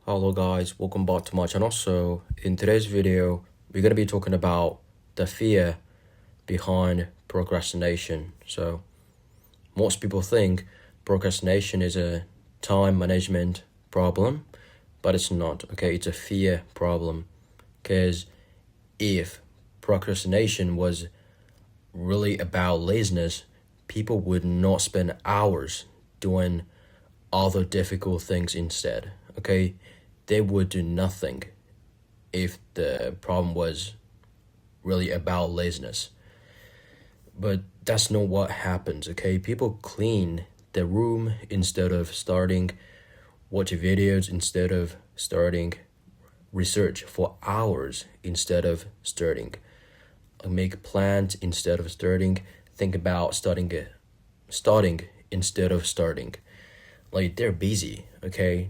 Hello guys, welcome back to my channel. So in today's video, we're going to be talking about the fear behind procrastination. So most people think procrastination is a time management problem, but it's not, okay? It's a fear problem. Because if procrastination was really about laziness, people would not spend hours doing other difficult things instead, okay? They would do nothing if the problem was really about laziness. But that's not what happens, okay? People clean the room instead of starting, watch videos instead of starting, research for hours instead of starting, make plans instead of starting, think about starting instead of starting. Like, they're busy, okay?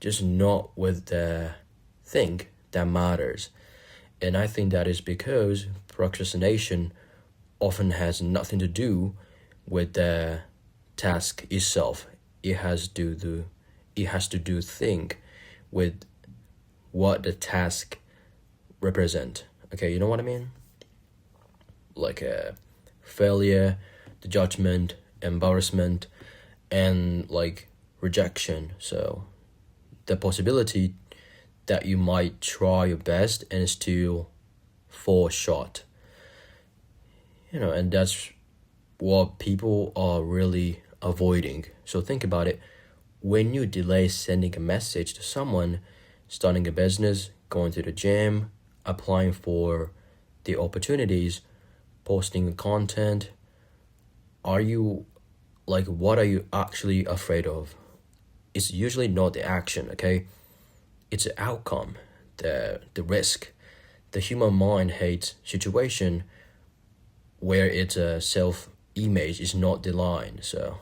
Just not with the thing that matters. And I think that is because procrastination often has nothing to do with the task itself. It has to do thing with what the task represent. Okay, you know what I mean? Like a failure, the judgment, embarrassment, and like rejection. So the possibility that you might try your best and still fall short. And that's what people are really avoiding. So think about it. When you delay sending a message to someone, starting a business, going to the gym, applying for the opportunities, posting content, what are you actually afraid of? It's usually not the action, okay? It's the outcome, the risk. The human mind hates situation where its self-image is not the line. So,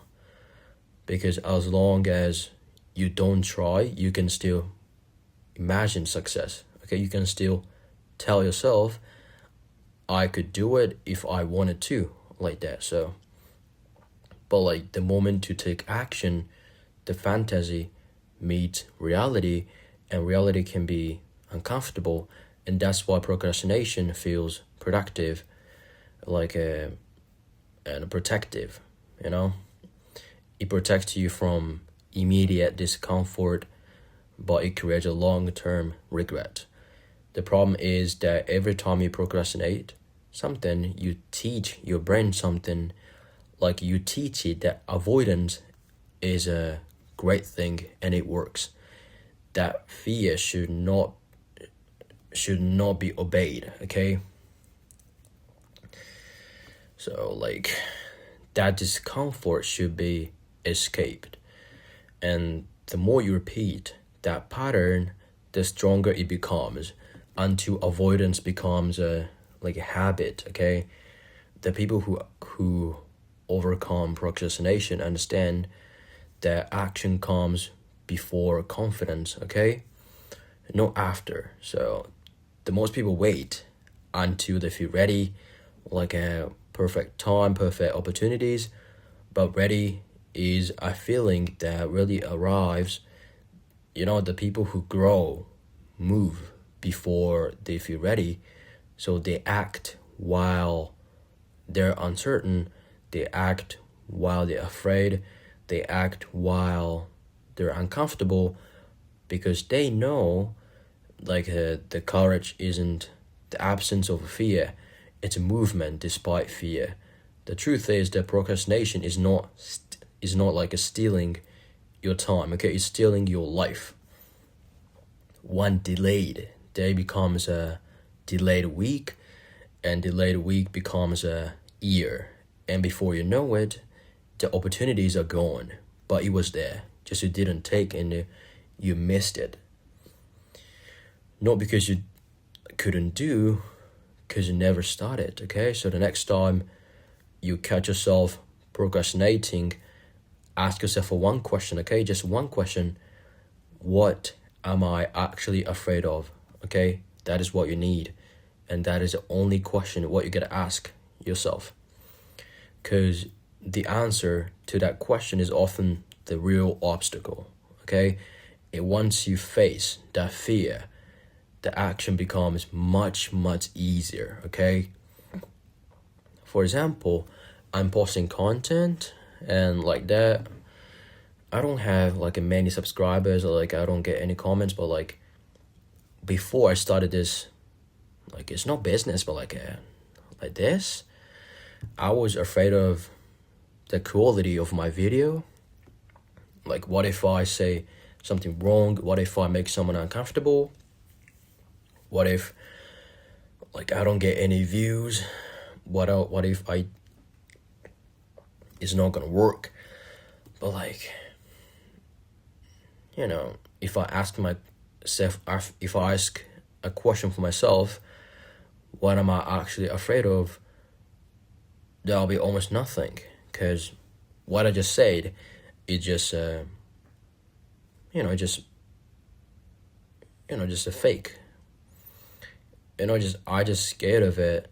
because as long as you don't try, you can still imagine success, okay? You can still tell yourself, I could do it if I wanted to, like that. So, but like the moment to take action, the fantasy meets reality, and reality can be uncomfortable, and that's why procrastination feels productive, and protective. It protects you from immediate discomfort, but it creates a long-term regret. The problem is that every time you procrastinate something, you teach your brain something, like you teach it that avoidance is a great thing and it works. That fear should not be obeyed, okay? So like that discomfort should be escaped. And the more you repeat that pattern, the stronger it becomes until avoidance becomes a habit, okay? The people who overcome procrastination understand that action comes before confidence, okay? Not after. So the most people wait until they feel ready, like a perfect time, perfect opportunities, but ready is a feeling that really arrives. The people who grow move before they feel ready, so they act while they're uncertain, they act while they're afraid, they act while they're uncomfortable, because they know the courage isn't the absence of fear, it's a movement despite fear. The truth is that procrastination is not like a stealing your time, okay? It's stealing your life. One delayed day becomes a delayed week, and delayed week becomes a year, and before you know it, the opportunities are gone, but it was there, just you didn't take, and you missed it. Not because you couldn't do, because you never started, okay? So the next time you catch yourself procrastinating, ask yourself for one question, okay? Just one question. What am I actually afraid of? Okay? That is what you need. And that is the only question what you gotta ask yourself. Because the answer to that question is often the real obstacle, okay? once you face that fear, the action becomes much, much easier, okay? For example, I'm posting content and like that. I don't have like many subscribers, or like I don't get any comments, but like before I started this, like it's not business, but like this, I was afraid of the quality of my video. Like, what if I say something wrong? What if I make someone uncomfortable? What if like I don't get any views? What if it's not gonna work? But like, you know, if I ask a question for myself, what am I actually afraid of? There'll be almost nothing, because what I just said is just just a fake. I just scared of it.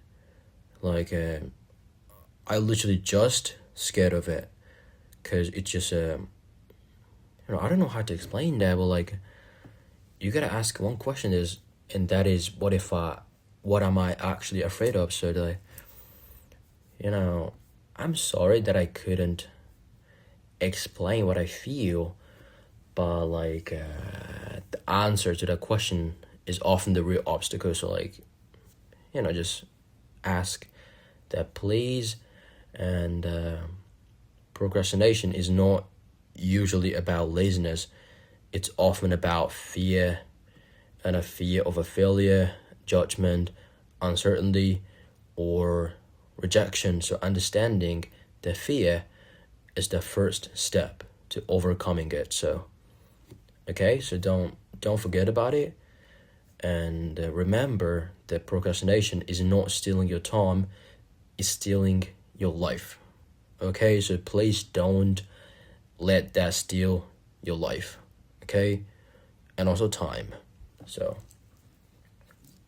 Like I literally just scared of it, because it's just I don't know how to explain that, but like you gotta ask one question and that is, what am I actually afraid of? So that, I'm sorry that I couldn't explain what I feel, but like the answer to that question is often the real obstacle. So like, just ask that, please. And procrastination is not usually about laziness. It's often about fear, and a fear of a failure, judgment, uncertainty, or rejection. So understanding the fear is the first step to overcoming it. So so don't forget about it, and remember that procrastination is not stealing your time, it's stealing your life. Okay, so please don't let that steal your life. Okay, and also time. So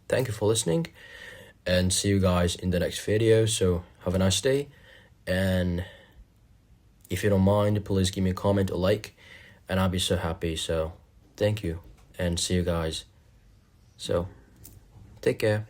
thank you for listening, and see you guys in the next video. So have a nice day, and if you don't mind, please give me a comment or like, and I'll be so happy. So thank you, and see you guys. So take care.